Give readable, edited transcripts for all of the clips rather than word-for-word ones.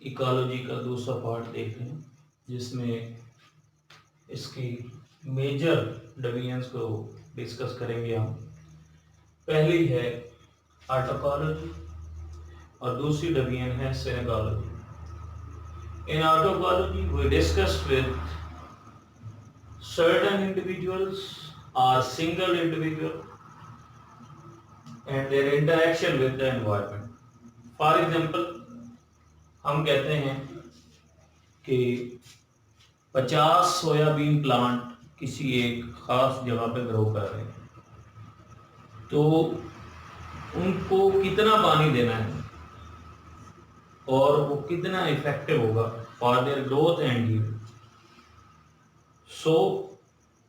Ecology का दूसरा part देख रहे हैं, जिसमें इसकी मेजर डिवीजन्स को डिस्कस करेंगे हम। पहली है ऑटोकॉलॉजी और दूसरी डिवीजन है synecology. In autecology we discussed with certain individuals or single individual and their interaction with the environment. For example, हम कहते हैं कि 50 सोयाबीन प्लांट किसी एक खास जगह पे ग्रो कर रहे हैं, तो उनको कितना पानी देना है और वो कितना इफेक्टिव होगा for their growth and yield. So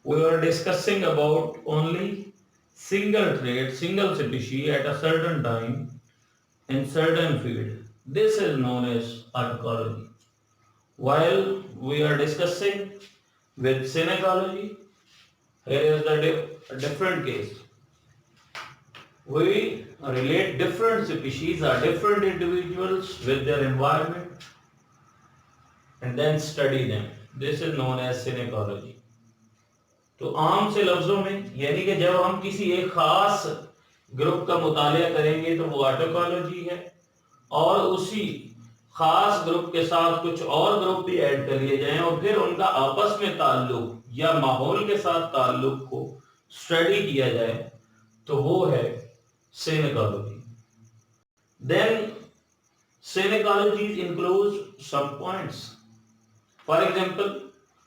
we were discussing about only single trait, single species at a certain time in certain field. This is known as archaeology. While we are discussing with synecology, here is the different case. We relate different species or different individuals with their environment and then study them. This is known as synecology. तो आम से लफ्जों में यानी कि जब हम किसी एक खास ग्रुप का मुतालिया करेंगे तो वो ऑटोकॉलॉजी है, और उसी खास ग्रुप के साथ कुछ और ग्रुप भी ऐड कर लिए जाएं और फिर उनका आपस में ताल्लुक या माहौल के साथ ताल्लुक को स्टडी किया जाए तो वो है synecology. Then synecology include some points. For example,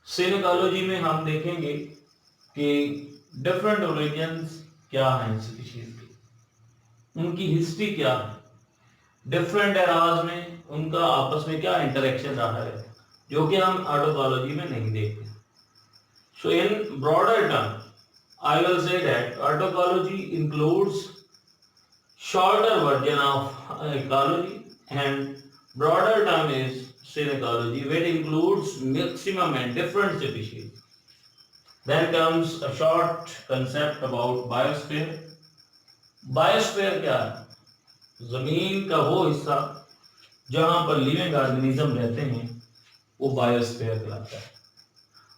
synecology में हम देखेंगे कि डिफरेंट ओरिजिन्स क्या हैं स्पीशीज के, उनकी हिस्ट्री क्या है, डिफरेंट एराज में उनका आपस में क्या इंटरेक्शन रहा है, जो कि हम ऑटोकॉलॉजी में नहीं देखते. So in broader term I will say that autecology includes shorter version of ecology and broader term is synecology, which includes maximum and different species. Then comes a short concept about biosphere. Biosphere क्या है? जमीन का वो हिस्सा जहां पर living organism रहते हैं वो बायोस्फीयर कहलाता है.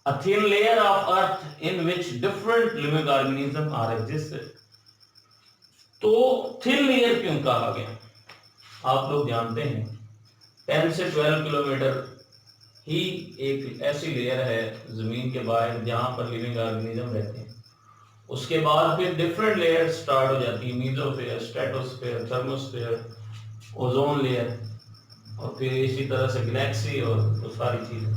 A thin layer of earth in which different living organisms are existed. तो थिन लेयर क्यों कहा गया? आप लोग जानते हैं 10 से 12 किलोमीटर ही एक ऐसी लेयर है जमीन के बाहर जहां पर लिविंग ऑर्गेनिज्म रहते हैं. उसके बाद फिर डिफरेंट लेयर स्टार्ट हो जाती है, mesosphere, stratosphere, thermosphere, ozone layer, और फिर इसी तरह से गैलेक्सी और वो सारी चीजें.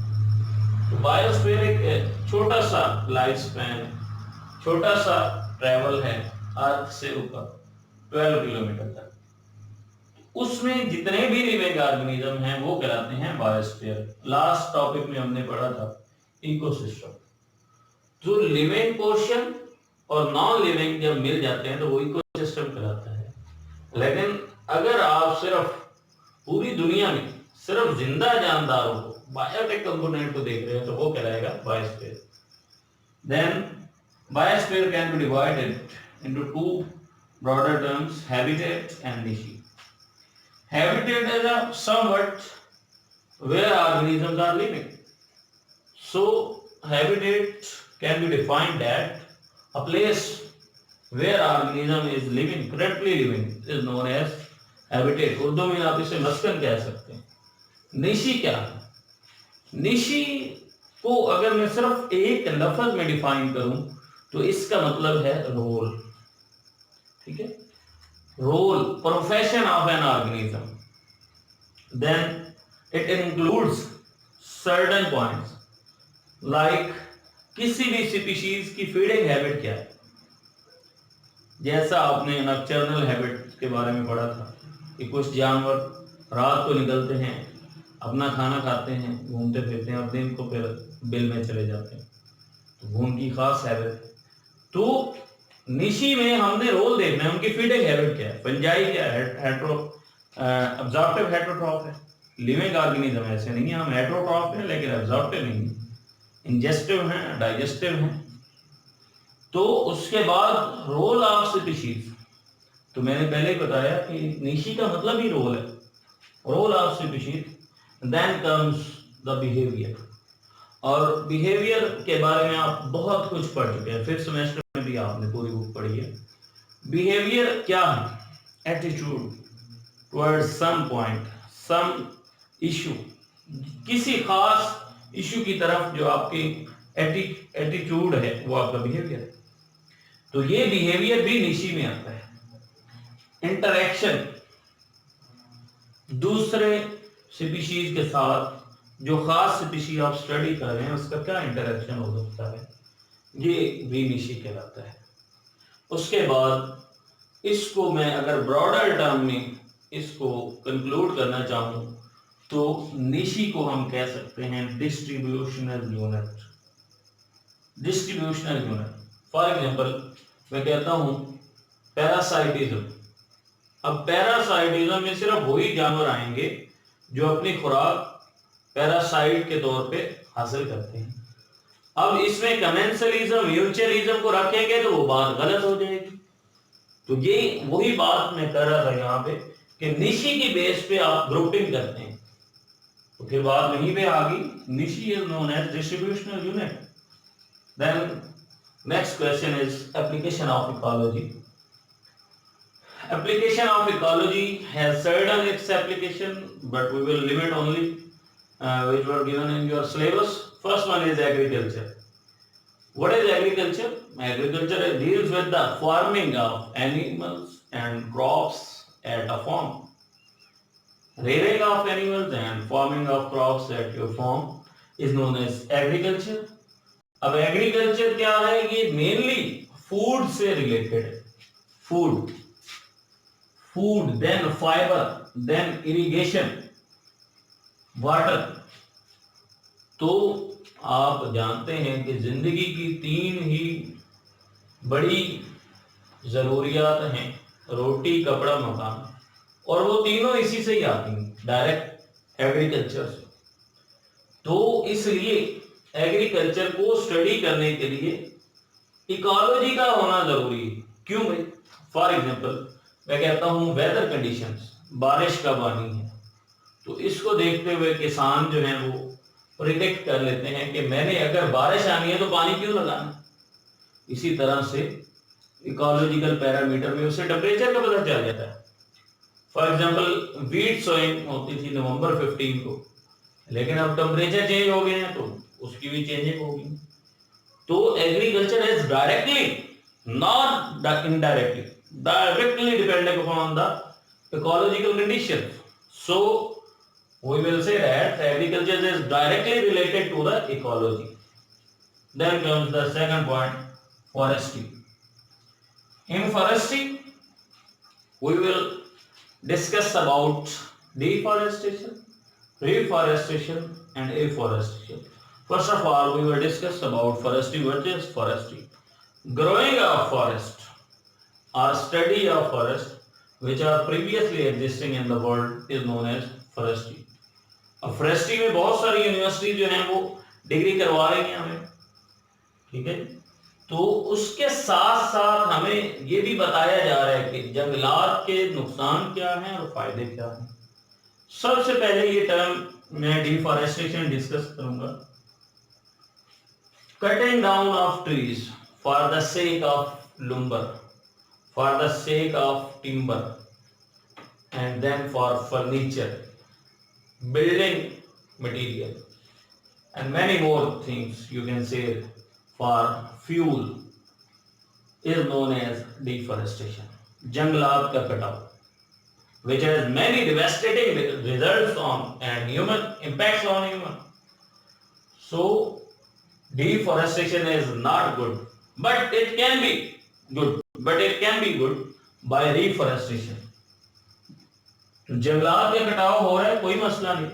तो बायोस्फीयर एक छोटा सा लाइफ स्पैन, छोटा सा ट्रेवल है अर्थ से ऊपर 12 किलोमीटर तक. उसमें जितने भी लिविंग ऑर्गेनिज्म हैं वो कहलाते हैं बायोस्फीयर. लास्ट टॉपिक में हमने पढ़ा था इकोसिस्टम. जो लिविंग पोर्शन और नॉन लिविंग जब मिल जाते हैं तो वो इकोसिस्टम कहलाता है. लेकिन अगर आप सिर्फ पूरी दुनिया में सिर्फ जिंदा जानदारों को, बायोटिक कंपोनेंट को देख रहे हैं तो वो कहलाएगा biosphere. Then biosphere can be divided into two broader terms, habitat and niche. Habitat is a somewhat where organisms are living. So habitat can be defined that a place where organism is living, currently living, is known as habitat. Urdu में आप इसे मस्कन कह सकते हैं. निशी क्या है? निशी को अगर मैं सिर्फ एक लफ्ज में डिफाइन करूं तो इसका मतलब है रोल. ठीक है, role, profession of an organism. Then it includes certain points like किसी भी स्पीशीज की फीडिंग हैबिट क्या है. जैसा आपने नॉकटर्नल हैबिट के बारे में पढ़ा था कि कुछ जानवर रात को निकलते हैं, अपना खाना खाते हैं, घूमते फिरते हैं और दिन को फिर बिल में चले जाते हैं. तो उनकी खास हैबिट. तो निशी में हमने रोल देखना है, उनकी फीडिंग हैबिट क्या है. फंजाई क्या है? अब्जॉर्प्टिव हेटरोट्रॉफ है. लिविंग ऑर्गेनिज्म ऐसे नहीं है, हम हेटरोट्रॉफ हैं लेकिन अब्जॉर्प्टिव नहीं है. इंजेस्टिव हैं, डाइजेस्टिव हैं. तो उसके बाद रोल ऑफ स्पीशीज. तो मैंने पहले ही बताया कि निशी का मतलब ही रोल है, role of species. Then comes the behaviour. और बिहेवियर के बारे में आप बहुत कुछ पढ़ चुके हैं, फिफ्थ सेमेस्टर में भी आपने पूरी बुक पढ़ी है। बिहेवियर क्या है? Attitude towards some point, some issue, किसी खास इशू की तरफ जो आपकी एटीट्यूड है वो आपका बिहेवियर है। तो ये बिहेवियर भी निशी में आता है। इंटरेक्शन, दूसरे स्पीशीज के साथ, जो खास स्पीशीज आप स्टडी कर रहे हैं उसका क्या इंटरेक्शन हो सकता है, ये भी निशी कहलाता है। उसके बाद इसको मैं अगर ब्रॉडर टर्म में इसको कंक्लूड करना चाहूं तो निशी को हम कह सकते हैं distributional unit. Distributional unit, for example मैं कहता हूं पैरासाइटिज्म। अब पैरासाइटिज्म में सिर्फ वही जानवर आएंगे जो अपनी खुराक पैरासाइट के तौर पे हासिल करते हैं। अब इसमें कमेंसलिज्म, म्यूचुअलिज्म को रखेंगे तो वो बात गलत हो जाएगी। तो ये वही बात मैं कर रहा था यहाँ पे कि निशी की बेस पे आप ग्रुपिंग करते हैं, तो फिर बात वहीं पे आ गई। Niche is known as distributional unit. Then next question is application of ecology. Application of ecology has certain its application, but we will limit only which were given in your syllabus. First one is agriculture. What is agriculture? Agriculture deals with the farming of animals and crops at a farm. Rearing of animals and farming of crops at your farm is known as agriculture. अब agriculture क्या है? ये mainly food से related है। Food, then fiber, then irrigation, water। तो आप जानते हैं कि जिंदगी की तीन ही बड़ी जरूरियात हैं, रोटी, कपड़ा, मकान, और वो तीनों इसी से ही आती हैं, डायरेक्ट एग्रीकल्चर से। तो इसलिए एग्रीकल्चर को स्टडी करने के लिए इकोलॉजी का होना जरूरी है। क्यों भाई? फॉर एग्जांपल मैं कहता हूं वेदर कंडीशंस, बारिश कब आनी है, तो इसको देखते हुए किसान जो है वो प्रिडिक्ट कर लेते हैं कि मैंने अगर बारिश आनी है तो पानी क्यों लगाना। इसी तरह से इकोलॉजिकल पैरामीटर में उसे टेम्परेचर का पता चल जाता है। फॉर एग्जांपल वीट सोइंग होती थी नवंबर 15 को, लेकिन अब टेम्परेचर चेंज हो गए हैं तो उसकी भी चेंजिंग होगी। तो agriculture is directly, not indirectly, directly depending upon the ecological conditions. So we will say that agriculture is directly related to the ecology. Then comes the second point, forestry. In forestry we will discuss about deforestation, reforestation and afforestation. First of all we will discuss about forestry. What is forestry? Growing of forest or study of forest which are previously existing in the world is known as forestry. अब forestry में बहुत सारी university जो हैं वो degree करवा रही हैं हमें, ठीक है। तो उसके साथ साथ हमें ये भी बताया जा रहा है कि जंगलात के नुकसान क्या हैं और फायदे क्या हैं। सबसे पहले ये टर्म मैं डिफॉरेस्टेशन डिस्कस करूंगा। Cutting down of trees for the sake of lumber, for the sake of timber, and then for furniture, building material, and many more things you can say for fuel is known as deforestation. जंगलात का कटाव, which has many devastating results on and human impacts on human. So deforestation is not good, but it can be good. But it can be good by reforestation. तो जंगलात का कटाव हो रहा है, कोई मसला नहीं,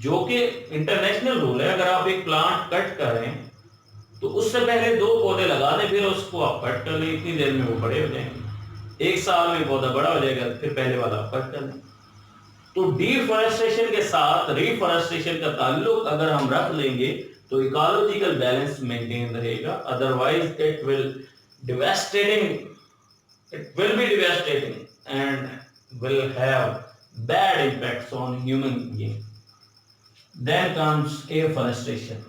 जो कि इंटरनेशनल रूल है। अगर आप एक प्लांट कट कर रहे हैं तो उससे पहले 2 पौधे लगा दें, फिर उसको आप कट कर लें, इतनी देर में वो बड़े हो जाएंगे। 1 साल में पौधा बड़ा हो जाएगा, फिर पहले वाला आप कट कर लें। तो डिफॉरेस्टेशन के साथ रिफॉरेस्टेशन का ताल्लुक अगर हम रख लेंगे तो इकोलॉजिकल बैलेंस मेंटेन रहेगा। Otherwise it will be devastating and will have bad impacts on human being. Then comes afforestation.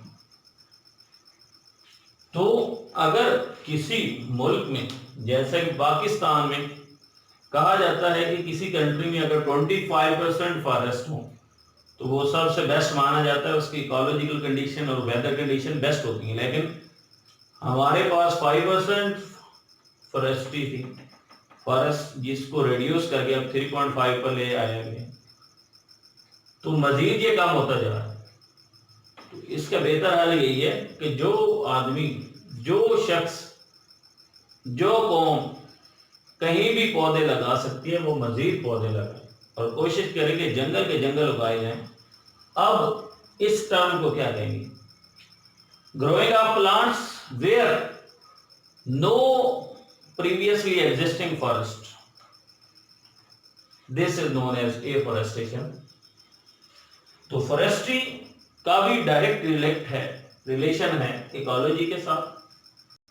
तो अगर किसी मुल्क में, जैसे कि पाकिस्तान में कहा जाता है कि किसी कंट्री में अगर 25% फॉरेस्ट हो तो वो सबसे बेस्ट माना जाता है, उसकी इकोलॉजिकल कंडीशन और वेदर कंडीशन बेस्ट होती है। लेकिन हमारे पास 5% फॉरेस्ट्री थी, फॉरेस्ट जिसको रिड्यूस करके अब 3.5 पर ले आया गया, तो मजीद ये कम होता जा रहा है। तो इसका बेहतर हल यही है कि जो आदमी, जो शख्स, जो कौम कहीं भी पौधे लगा सकती है वो मजीद पौधे लगाए और कोशिश करें कि जंगल के जंगल उगाए जाएं। अब इस टर्म को क्या कहेंगे? Growing of plants where no previously existing forest, this is known as afforestation. तो फॉरेस्ट्री का भी डायरेक्ट रिलेशन है इकोलॉजी के साथ,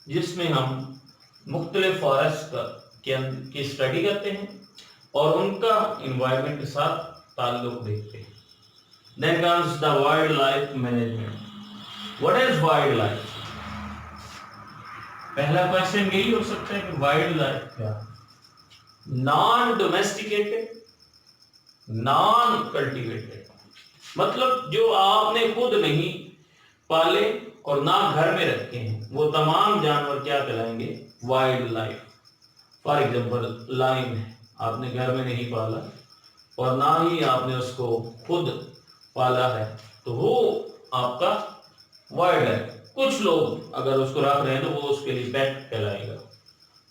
जिसमें हम मुख्तलिफ फॉरेस्ट की स्टडी करते हैं और उनका इन्वायरमेंट के साथ ताल्लुक देखते हैं। Then comes the wildlife management. What is wildlife? पहला क्वेश्चन यही हो सकता है कि वाइल्ड लाइफ क्या? नॉन डोमेस्टिकेटेड, नॉन कल्टिवेटेड, मतलब जो आपने खुद नहीं पाले और ना घर में रखे हैं, वो तमाम जानवर क्या कहलाएंगे? Wildlife. For example lion है, आपने घर में नहीं पाला और ना ही आपने उसको खुद पाला है, तो वो आपका वाइल्ड लाइफ। कुछ लोग अगर उसको रख रहे हैं तो वो उसके लिए पेट कहलाएगा।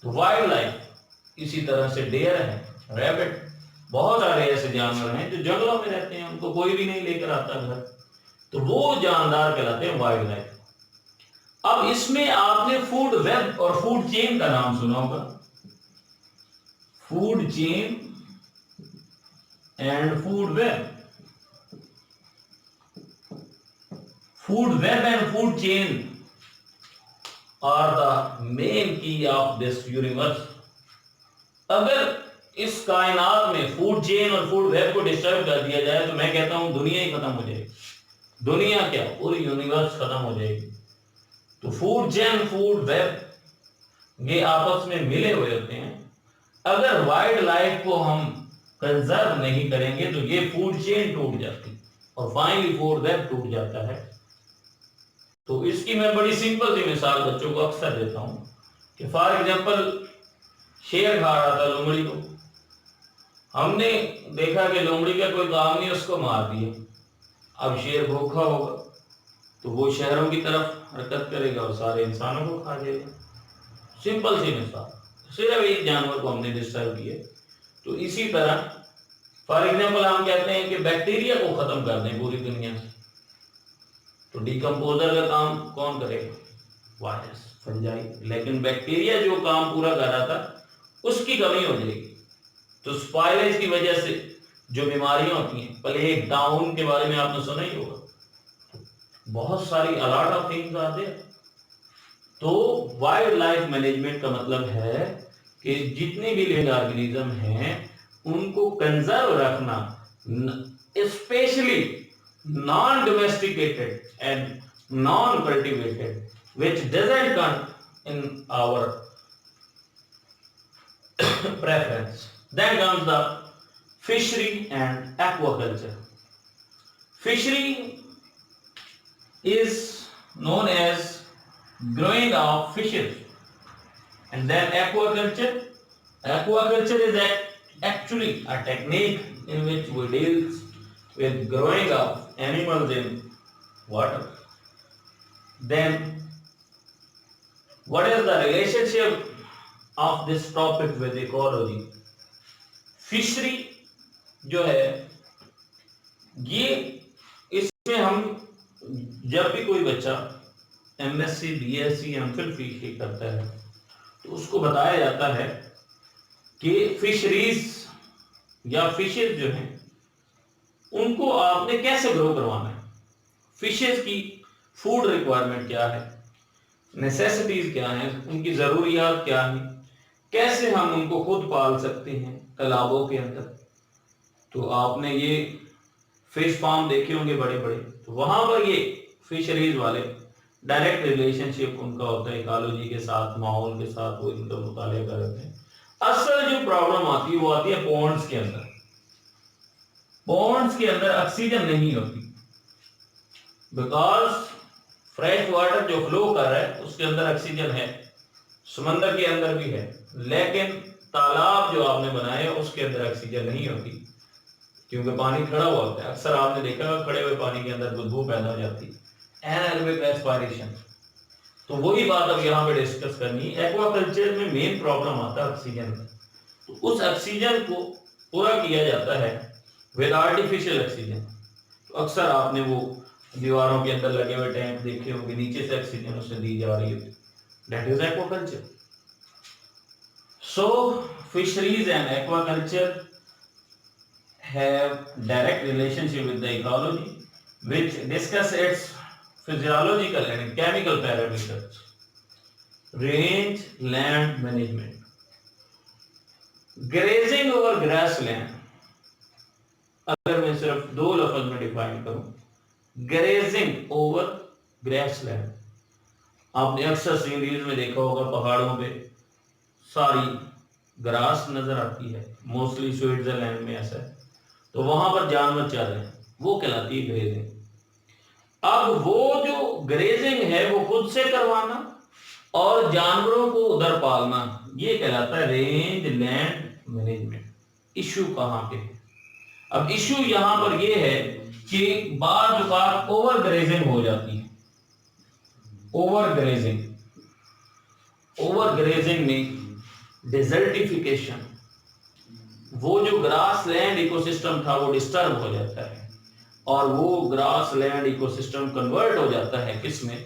तो वाइल्ड लाइफ इसी तरह से डेयर है, रैबिट, बहुत सारे ऐसे जानवर हैं जो जंगलों में रहते हैं, उनको कोई भी नहीं लेकर आता घर, तो वो जानदार कहलाते हैं वाइल्ड लाइफ। अब इसमें आपने फूड वेब और फूड चेन का नाम सुना होगा। Food chain and food web. Food web and food chain are the main key of this universe. अगर इस कायनात में फूड चेन और फूड वेब को डिस्टर्ब कर दिया जाए तो मैं कहता हूं दुनिया ही खत्म हो जाएगी। दुनिया क्या, पूरी यूनिवर्स खत्म हो जाएगी। तो फूड चेन, फूड वेब ये आपस में मिले हुए होते हैं। अगर वाइल्ड लाइफ को हम कंजर्व नहीं करेंगे तो ये फूड चेन टूट जाती और फाइनली फूड वेब टूट जाता है। तो इसकी मैं बड़ी सिंपल सी मिसाल बच्चों को अक्सर देता हूं कि फॉर एग्जांपल शेर खा रहा था लोमड़ी को, हमने देखा कि लोमड़ी का कोई काम नहीं, उसको मार दिया। अब शेर भूखा होगा तो वो शहरों की तरफ हरकत करेगा और सारे इंसानों को खा जाएगा। सिंपल सी मिसाल, सिर्फ एक जानवर को हमने डिस्टर्ब किया। तो इसी तरह फॉर एग्जांपल हम कहते हैं कि बैक्टीरिया को खत्म कर दें पूरी दुनिया से, तो डिकम्पोजर का काम कौन करेगा? Virus, fungi. लेकिन बैक्टीरिया जो काम पूरा कर रहा था उसकी कमी हो जाएगी। तो स्पाइलेज की वजह से जो बीमारियां होती हैं, प्लेग, डाउन के बारे में आपने सुना ही होगा, बहुत सारी a lot of things are there. तो वाइल्ड लाइफ मैनेजमेंट का मतलब है कि जितने भी लिविंग ऑर्गेनिज्म हैं उनको कंजर्व रखना, specially non-domesticated and non-cultivated, which doesn't come in our preference. Then comes the fishery and aquaculture. Fishery is known as growing of fishes, and then aquaculture. Aquaculture is actually a technique in which we deal with growing of animals in water. Then what is the relationship of this topic with ecology? Fishery जो है ये, इसमें हम जब भी कोई बच्चा MSc, BSc, MPhil fishery करता है तो उसको बताया जाता है कि फिशरीज या फिशेज जो हैं उनको आपने कैसे ग्रो करवाना है, फिशेस की फूड रिक्वायरमेंट क्या है, नेसेसिटीज क्या हैं, उनकी जरूरियात क्या हैं, कैसे हम उनको खुद पाल सकते हैं तालाबों के अंदर। तो आपने ये फिश फार्म देखे होंगे बड़े बड़े, तो वहां पर ये फिशरीज वाले डायरेक्ट रिलेशनशिप उनका होता है इकोलॉजी के साथ, माहौल के साथ, वो इनका मुताले करते हैं। असल जो प्रॉब्लम आती है वो आती है पॉन्ड्स के अंदर। पॉन्ड्स के अंदर ऑक्सीजन नहीं होती, बिकॉज फ्रेश वाटर जो फ्लो कर रहा है उसके अंदर ऑक्सीजन है, समंदर के अंदर भी है, लेकिन तालाब जो आपने बनाए हैं उसके अंदर ऑक्सीजन नहीं होती, क्योंकि पानी खड़ा हुआ होता है। अक्सर आपने देखा खड़े हुए पानी के अंदर बदबू पैदा हो जाती है, एनारोबिक रेस्पिरेशन। तो वही बात अब यहाँ पे डिस्कस करनी है। एक्वाकल्चर में मेन प्रॉब्लम आता है ऑक्सीजन का, तो उस ऑक्सीजन को पूरा किया जाता है विद आर्टिफिशियल ऑक्सीजन। तो अक्सर आपने वो दीवारों के अंदर लगे हुए टैंक देखे होंगे, नीचे से ऑक्सीजन उसे दी जा रही होती, that is aquaculture. So fisheries and aquaculture have direct relationship with the ecology, which discuss its physiological and chemical parameters. Range land management, grazing over grassland। अगर मैं सिर्फ दो लफ्ज में डिफाइन करूं, ग्रेजिंग ओवर ग्रासलैंड। आपने अक्सर सीरीज में देखा होगा पहाड़ों पे सारी ग्रास नजर आती है, मोस्टली स्विट्जरलैंड में ऐसा है, तो वहां पर जानवर चल रहे हैं, वो कहलाती है ग्रेजिंग। अब वो जो ग्रेजिंग है वो खुद से करवाना और जानवरों को उधर पालना, ये कहलाता है रेंज लैंड मैनेजमेंट। इशू कहां पे है? अब इशू यहां पर ये है कि बार बार ओवर ग्रेजिंग हो जाती है। ओवर ग्रेजिंग में डिजर्टिफिकेशन, वो जो ग्रास लैंड इकोसिस्टम था वो डिस्टर्ब हो जाता है और वो ग्रास लैंड इकोसिस्टम कन्वर्ट हो जाता है किसमें?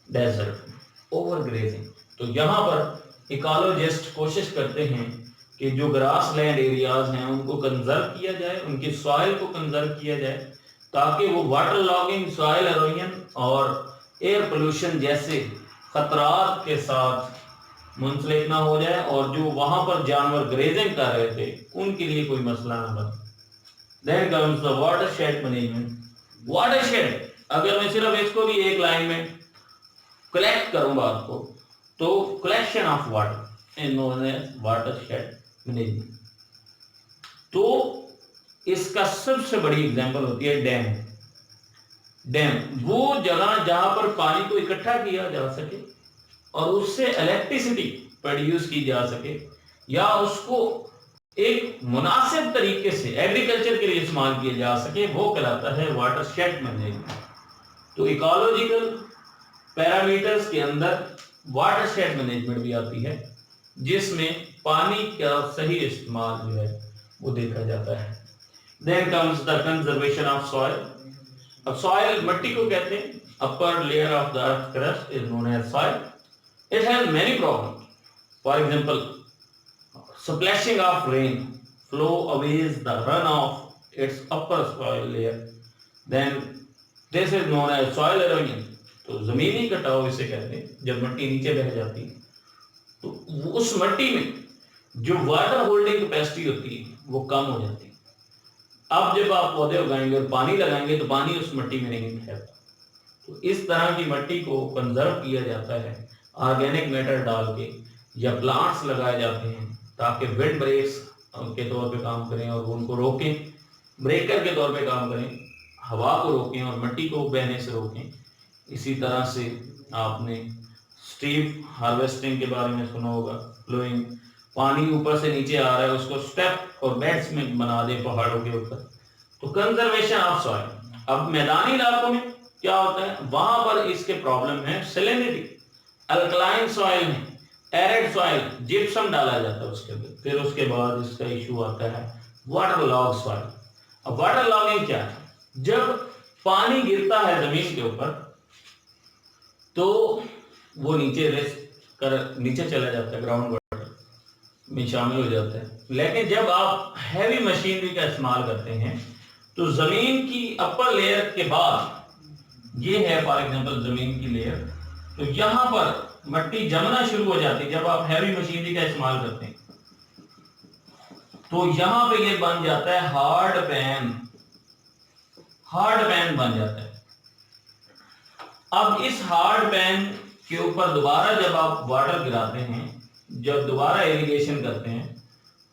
डेजर्ट में। Over grazing. तो यहाँ पर इकोलॉजिस्ट कोशिश करते हैं कि जो ग्रास लैंड एरियाज हैं उनको कंजर्व किया जाए, उनकी सॉइल को कंजर्व किया जाए, ताकि वो वाटर लॉगिंग, सॉइल एरोजन और एयर पोल्यूशन जैसे खतरात के साथ मुंसलिक ना हो जाए, और जो वहां पर जानवर ग्रेजिंग कर रहे थे उनके लिए कोई मसला ना बने। Then comes the watershed management. Watershed, अगर मैं सिर्फ इसको भी एक लाइन में कलेक्ट करूं बात को, तो collection of water is known as watershed management. तो इसका सबसे बड़ी एग्जांपल होती है डैम। डैम वो जगह जहां पर पानी को इकट्ठा किया जा सके और उससे इलेक्ट्रिसिटी प्रोड्यूस की जा सके, या उसको एक मुनासिब तरीके से एग्रीकल्चर के लिए इस्तेमाल किया जा सके, वो कहलाता है वाटरशेड मैनेजमेंट। तो इकोलॉजिकल पैरामीटर्स के अंदर वाटरशेड मैनेजमेंट भी आती है, जिसमें पानी का सही इस्तेमाल जो है वो देखा जाता है। Then comes the conservation of soil. अब सॉइल मट्टी को कहते हैं, upper layer of the earth crust is known as soil. It has many problems. For example, splashing of rain flow aways the runoff its upper soil layer. Then this is known as soil erosion. तो जमीनी कटाव इसे कहते हैं, जब मिट्टी नीचे बह जाती है तो उस मिट्टी में जो वाटर होल्डिंग कैपेसिटी होती है वो कम हो जाती है। अब जब आप पौधे उगाएंगे और पानी लगाएंगे तो पानी उस मिट्टी में नहीं ठहरता, तो इस तरह की मिट्टी को कंजर्व किया जाता है ऑर्गेनिक मैटर डाल के, या प्लांट्स लगाए जाते हैं ताकि विंड ब्रेक्स के तौर पे काम करें और उनको रोकें, ब्रेकर के तौर पे काम करें, हवा को रोकें और मिट्टी को बहने से रोकें। इसी तरह से आपने स्टीप हार्वेस्टिंग के बारे में सुना होगा, फ्लोइंग, पानी ऊपर से नीचे आ रहा है उसको स्टेप और बेड्स में बना दे पहाड़ों के ऊपर। तो कंजर्वेशन ऑफ सॉइल। अब मैदानी इलाकों में क्या होता है, वहां पर इसके प्रॉब्लम है सैलिनिटी। अल्कलाइन सॉइल में एरिड सॉइल, जिप्सम डाला जाता है उसके अंदर। फिर उसके बाद इसका इशू आता है वाटर लॉग सॉइल। अब वाटर लॉगिंग क्या है? जब पानी गिरता है जमीन के ऊपर तो वो नीचे चला जाता है, ग्राउंड वाटर में शामिल हो जाता है। लेकिन जब आप हैवी मशीनरी का इस्तेमाल करते हैं तो जमीन की अपर लेयर के बाद, ये है फॉर एग्जांपल जमीन की लेयर, तो यहां पर मिट्टी जमना शुरू हो जाती है। जब आप हैवी मशीनरी का इस्तेमाल करते हैं तो यहां पे ये बन जाता है हार्ड पैन, हार्ड पैन बन जाता है। अब इस हार्ड पैन के ऊपर दोबारा जब आप वाटर गिराते हैं, जब दोबारा इरिगेशन करते हैं,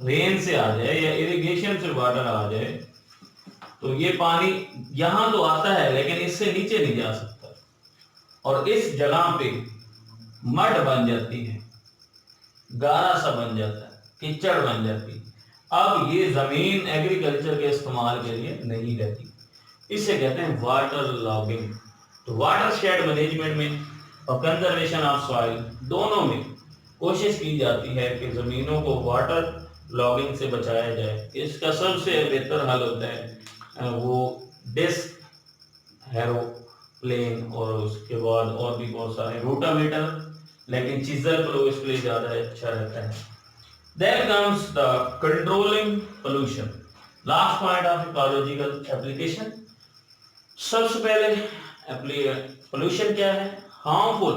रेन से आ जाए या इरिगेशन से वाटर आ जाए, तो ये पानी यहां तो आता है लेकिन इससे नीचे नहीं जा सकता और इस जगह पे मड बन जाती है, गारा सा बन जाता है, कीचड़ बन जाती है। अब ये जमीन एग्रीकल्चर के इस्तेमाल के लिए नहीं रहती, इसे कहते हैं वाटर लॉगिंग। तो वाटर शेड मैनेजमेंट में और कंजर्वेशन ऑफ सॉइल दोनों में कोशिश की जाती है कि जमीनों को वाटर लॉगिंग से बचाया जाए। इसका सबसे बेहतर हल होता है वो डिस्क हैरो प्लेन और उसके बाद और भी बहुत सारे रोटावेटर, लेकिन चीजल प्लो इसके लिए ज्यादा अच्छा रहता है। Then comes the controlling pollution. Last point of ecological application. सबसे पहले pollution क्या है? Harmful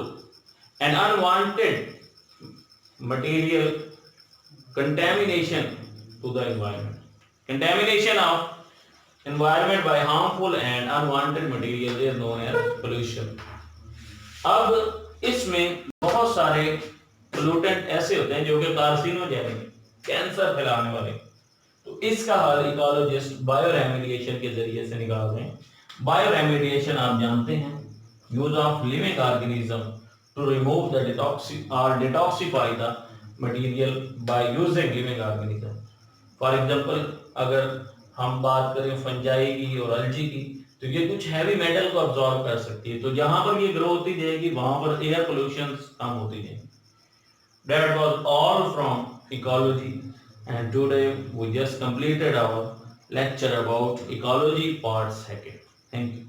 and unwanted material contamination to the environment. Contamination of environment by harmful and unwanted material is known as pollution. अब इसमें बहुत सारे pollutant ऐसे होते हैं जो कि कार्सिनोजेनिक, कैंसर फैलाने वाले, तो इसका हल इकोलॉजिस्ट बायो रेमेडिएशन के जरिए से निकाल रहे हैं। बायो रेमेडिएशन आप जानते हैं, use of living organism to remove the detoxify the material by using living organism. For example अगर हम बात करें फंजाई की और अलजी की, तो ये कुछ हैवी मेटल को अब्सॉर्ब कर सकती है, तो जहां पर ये ग्रो होती जाएगी वहां पर एयर पोल्यूशन कम होती जाएगी। That was all from ecology, and today we just completed our lecture about ecology part 2. Thank you.